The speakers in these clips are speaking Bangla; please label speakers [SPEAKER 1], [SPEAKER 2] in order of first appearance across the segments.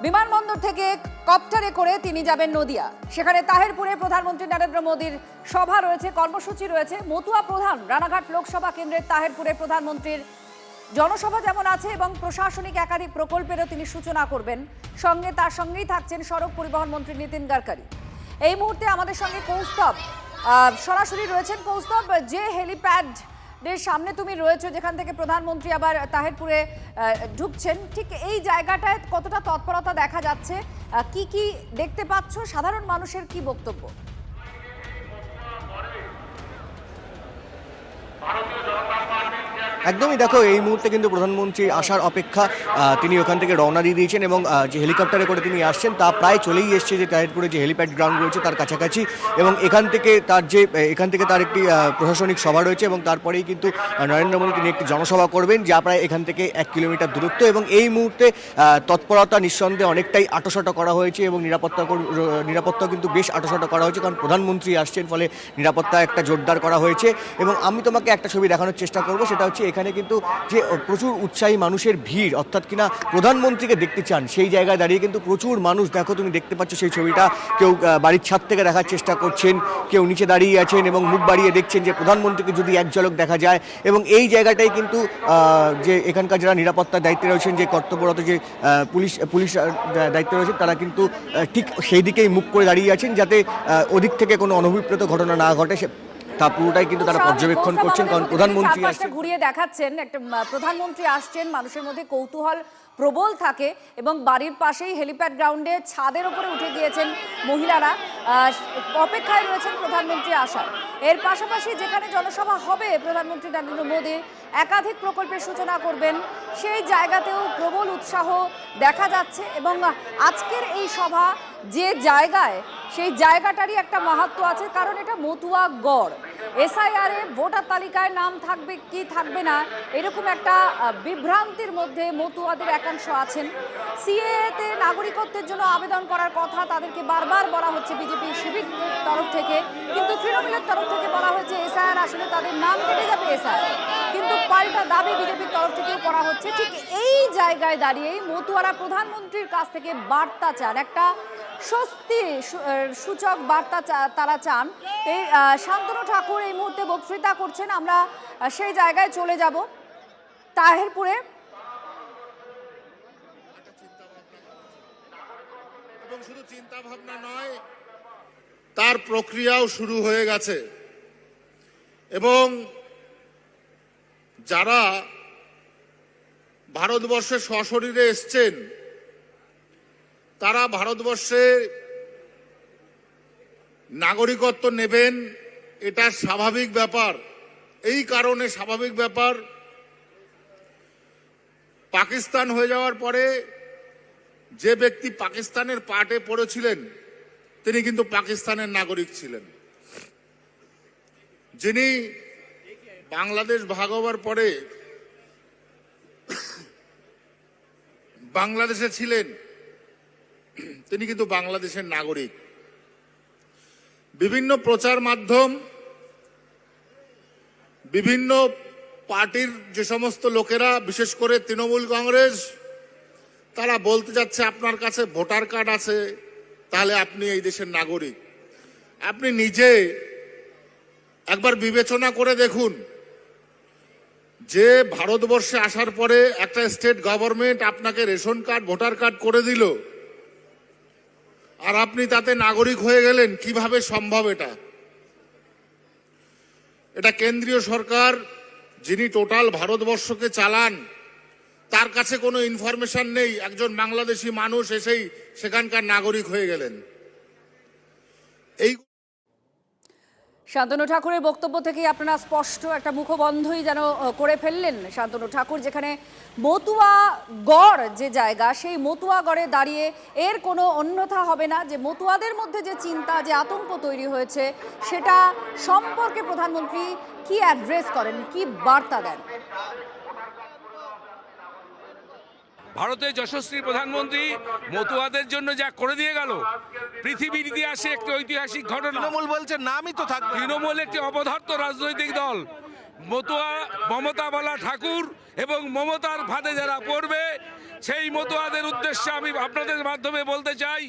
[SPEAKER 1] বিমানবন্দর থেকে কপ্টারে করে তিনি যাবেন নদিয়া। সেখানে তাহেরপুরে প্রধানমন্ত্রী নরেন্দ্র মোদীর সভা রয়েছে, কর্মসূচি রয়েছে। মতুয়া প্রধান রানাঘাট লোকসভা কেন্দ্রের তাহেরপুরে প্রধানমন্ত্রীর জনসভা যেমন আছে এবং প্রশাসনিক একাধিক প্রকল্পেরও তিনি সূচনা করবেন। তার সঙ্গেই থাকছেন সড়ক পরিবহন মন্ত্রী নীতিন গডকরি। এই মুহূর্তে আমাদের সঙ্গে কৌস্তব সরাসরি রয়েছেন। কৌস্তব, যে হেলিপ্যাড সামনে তুমি রয়েছে, যেখান থেকে প্রধানমন্ত্রী আবার তাহেরপুরে ঢুকছেন, ঠিক এই জায়গাটায় কতটা তৎপরতা দেখা যাচ্ছে, কি কি দেখতে পাচ্ছ, সাধারণ মানুষের কি বক্তব্য?
[SPEAKER 2] একদমই দেখো, এই মুহূর্তে কিন্তু প্রধানমন্ত্রী আসার অপেক্ষা। তিনি ওখান থেকে রওনা দিয়ে দিয়েছেন এবং যে হেলিকপ্টারে করে তিনি আসছেন তা প্রায় চলেই এসছে যে তাহেরপুরে যে হেলিপ্যাড গ্রাউন্ড রয়েছে তার কাছাকাছি। এবং এখান থেকে তার একটি প্রশাসনিক সভা রয়েছে এবং তারপরেই কিন্তু নরেন্দ্র মোদী তিনি একটি জনসভা করবেন, যা প্রায় এখান থেকে 1 কিলোমিটার দূরত্ব। এবং এই মুহূর্তে তৎপরতা নিঃসন্দেহে অনেকটাই আঁটোসাঁটো করা হয়েছে এবং নিরাপত্তা কিন্তু বেশ আঁটোসাঁটো করা হয়েছে, কারণ প্রধানমন্ত্রী আসছেন, ফলে নিরাপত্তা একটা জোরদার করা হয়েছে। এবং আমি তোমাকে একটা ছবি দেখানোর চেষ্টা করবো, সেটা হচ্ছে এখানে কিন্তু যে প্রচুর উৎসাহী মানুষের ভিড়, অর্থাৎ কিনা প্রধানমন্ত্রীকে দেখতে চান, সেই জায়গায় দাঁড়িয়ে কিন্তু প্রচুর মানুষ, দেখো তুমি দেখতে পাচ্ছ সেই ছবিটা, কেউ বাড়ির ছাদ থেকে দেখার চেষ্টা করছেন, কেউ নিচে দাঁড়িয়ে আছেন এবং মুখ বাড়িয়ে দেখছেন যে প্রধানমন্ত্রীকে যদি এক ঝলক দেখা যায়। এবং এই জায়গাটাই কিন্তু যে এখানকার যারা নিরাপত্তার দায়িত্বে রয়েছেন, যে কর্তব্যরত যে পুলিশ দায়িত্বে রয়েছেন, তারা কিন্তু ঠিক সেই দিকেই মুখ করে দাঁড়িয়ে আছেন, যাতে ওদিক থেকে কোনো অনভিপ্রেত ঘটনা না ঘটে, তা পুরোটাই কিন্তু তারা পর্যবেক্ষণ করছেন। কারণ প্রধানমন্ত্রী
[SPEAKER 1] ঘুরিয়ে দেখাচ্ছেন, একটা প্রধানমন্ত্রী আসছেন, মানুষের মধ্যে কৌতূহল প্রবল থাকে এবং বাড়ির পাশেই হেলিপ্যাড গ্রাউন্ডে ছাদের উপরে উঠে গিয়েছেন মহিলারা, অপেক্ষায় রয়েছেন প্রধানমন্ত্রী আসার। এর পাশাপাশি যেখানে জনসভা হবে প্রধানমন্ত্রী নরেন্দ্র মোদী একাধিক প্রকল্পের সূচনা করবেন, সেই জায়গাতেও প্রবল উৎসাহ দেখা যাচ্ছে। এবং আজকের এই সভা যে জায়গায়, সেই জায়গাটারই একটা মাহাত্ম্য আছে, কারণ এটা মতুয়া গড়। এসআইআরে ভোটার তালিকায় নাম থাকবে কি থাকবে না, এরকম একটা বিভ্রান্তির মধ্যে মতুয়াদের একাংশ আছেন। সিএতে নাগরিকত্বের জন্য আবেদন করার কথা তাদেরকে বারবার বলা হচ্ছে বিজেপি শিবির তরফ থেকে, কিন্তু তৃণমূলের তরফ থেকে বলা হয়েছে এসআইআর আসলে তাদের নাম কেটে যাবে এসআইআর, কিন্তু পাল্টা দাবি বিজেপির তরফ থেকেও করা হচ্ছে। ঠিক এই জায়গায় দাঁড়িয়েই মতুয়ারা প্রধানমন্ত্রীর কাছ থেকে বার্তা চান, একটা স্বস্তি সূচক বার্তা তারা চান। এই শান্তনু ঠাকুর এই মুহূর্তে বক্তৃতা করছেন, আমরা সেই জায়গায় চলে যাব। তাহেরপুরে
[SPEAKER 3] এবং শুধু চিন্তা ভাবনা নয়, তার প্রক্রিয়াও শুরু হয়ে গেছে। এবং যারা ভারতবর্ষে সশরীরে এসছেন, তারা ভারতবর্ষে নাগরিকত্ব নেবেন, এটা স্বাভাবিক ব্যাপার। এই কারণে স্বাভাবিক ব্যাপার, পাকিস্তান হয়ে যাওয়ার পরে যে ব্যক্তি পাকিস্তানের পাটে পড়েছিলেন, তিনি কিন্তু পাকিস্তানের নাগরিক ছিলেন। যিনি বাংলাদেশ ভাগ হওয়ার পরে বাংলাদেশে ছিলেন, তিনি কিন্তু বাংলাদেশের নাগরিক। বিভিন্ন প্রচার মাধ্যম, বিভিন্ন পার্টির যে সমস্ত লোকেরা, বিশেষ করে তৃণমূল কংগ্রেস, তারা বলতে যাচ্ছে আপনার কাছে ভোটার কার্ড আছে, তাহলে আপনি এই দেশের নাগরিক। আপনি নিজে একবার বিবেচনা করে দেখুন, যে ভারতবর্ষে আসার পরে একটা স্টেট গভর্নমেন্ট আপনাকে রেশন কার্ড, ভোটার কার্ড করে দিল, আর আপনি তাতে নাগরিক হয়ে গেলেন, কিভাবে সম্ভব? এটা কেন্দ্রীয় সরকার, যিনি টোটাল ভারতবর্ষকে চালান, তার কাছে কোনো ইনফরমেশন নেই, একজন বাংলাদেশি মানুষ এসেই সেখানকার নাগরিক হয়ে গেলেন। এই
[SPEAKER 1] শান্তনু ঠাকুরের বক্তব্য থেকেই আপনারা স্পষ্ট একটা মুখবন্ধই যেন করে ফেললেন শান্তনু ঠাকুর। যেখানে মতুয়া গড় যে জায়গা, সেই মতুয়া গড়ে দাঁড়িয়ে এর কোনো অন্যথা হবে না যে মতুয়াদের মধ্যে যে চিন্তা, যে আতঙ্ক তৈরি হয়েছে, সেটা সম্পর্কে প্রধানমন্ত্রী কি অ্যাড্রেস করেন, কি বার্তা দেন?
[SPEAKER 4] ভারতের যশস্বী প্রধানমন্ত্রী মতুয়াদের জন্য যা করে দিয়ে গেল, পৃথিবীর ইতিহাসে একটি ঐতিহাসিক ঘটনা।
[SPEAKER 5] তৃণমূল বলছে নামই তো থাকবে।
[SPEAKER 4] তৃণমূল একটি অপদার্থ রাজনৈতিক দল। মতুয়া মমতা বালা ঠাকুর এবং মমতার ফাঁদে যারা পড়বে, সেই মতুয়াদের উদ্দেশ্যে আমি আপনাদের মাধ্যমে বলতে চাই,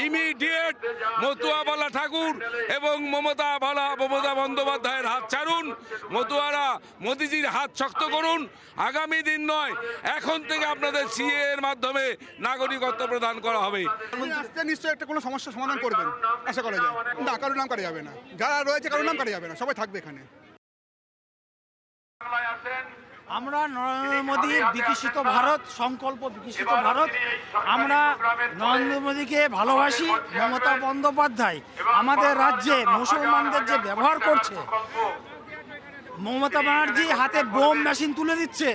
[SPEAKER 4] ইমিডিয়েট মতুয়াবালা ঠাকুর এবং মমতা বন্দ্যোপাধ্যায়ের হাত ছাড়ুন। মতুয়ারা মোদিজির হাত শক্ত করুন। আগামী দিন নয়, এখন থেকে আপনাদের সিএ এর মাধ্যমে নাগরিকত্ব প্রদান করা হবে।
[SPEAKER 5] আসতে নিশ্চয়ই একটা কোনো সমস্যার সমাধান করবেন আশা করা যায়। না, কারোর নাম কাটা যাবে না, যারা রয়েছে কারোর নাম কাটা যাবে না, সবাই থাকবে এখানে।
[SPEAKER 6] আমরা নরেন্দ্র মোদীর বিকশিত ভারত, সংকল্প বিকশিত ভারত, আমরা নরেন্দ্র মোদীকে ভালোবাসি। মমতা বন্দ্যোপাধ্যায় আমাদের রাজ্যে মুসলমানদের যে ব্যবহার করছে, মমতা ব্যানার্জি হাতে বোম মেশিন তুলে দিচ্ছে,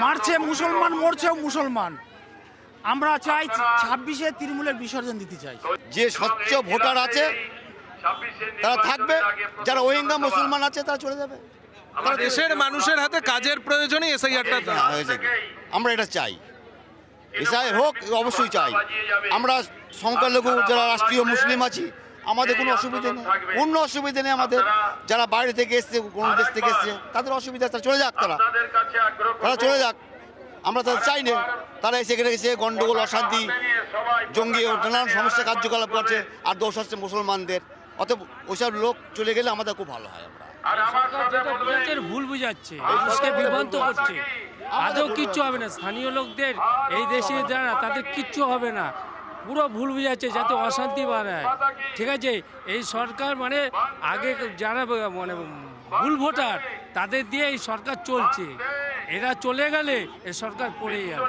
[SPEAKER 6] মারছে মুসলমান, মরছেও মুসলমান। আমরা চাই 26-এ তৃণমূলের বিসর্জন দিতে চাই।
[SPEAKER 7] যে স্বচ্ছ ভোটার আছে তারা থাকবে, যারা রোহিঙ্গা মুসলমান আছে তারা চলে যাবে।
[SPEAKER 8] দেশের মানুষের হাতে কাজের প্রয়োজনে এসআইআরটা
[SPEAKER 7] আমরা এটা চাই, এসআই হোক, অবশ্যই চাই। আমরা সংখ্যালঘু যারা রাষ্ট্রীয় মুসলিম আছি, আমাদের কোনো অসুবিধা নেই, কোনো অসুবিধা নেই আমাদের। যারা বাইরে থেকে এসছে, কোনো দেশ থেকে এসছে, তাদের অসুবিধা, তারা চলে যাক, তারা চলে যাক। আমরা তাদের চাই না তারা এখানে এসে গন্ডগোল, অশান্তি, জঙ্গি নানান সমস্যা কার্যকলাপ করছে আর দোষ হচ্ছে মুসলমানদের। অতএব ওইসব লোক চলে গেলে আমাদের খুব ভালো হয়।
[SPEAKER 9] ভুল বুঝাচ্ছে, মানুষকে বিভ্রান্ত করছে। আদৌ কিচ্ছু হবে না, স্থানীয় লোকদের, এই দেশে যারা, তাদের কিচ্ছু হবে না। পুরো ভুল বুঝাচ্ছে যাতে অশান্তি বাড়ায়। ঠিক আছে, এই সরকার মানে আগে যারা মানে ভুল ভোটার, তাদের দিয়ে এই সরকার চলছে। এরা চলে গেলে এই সরকার পড়ে যাবে।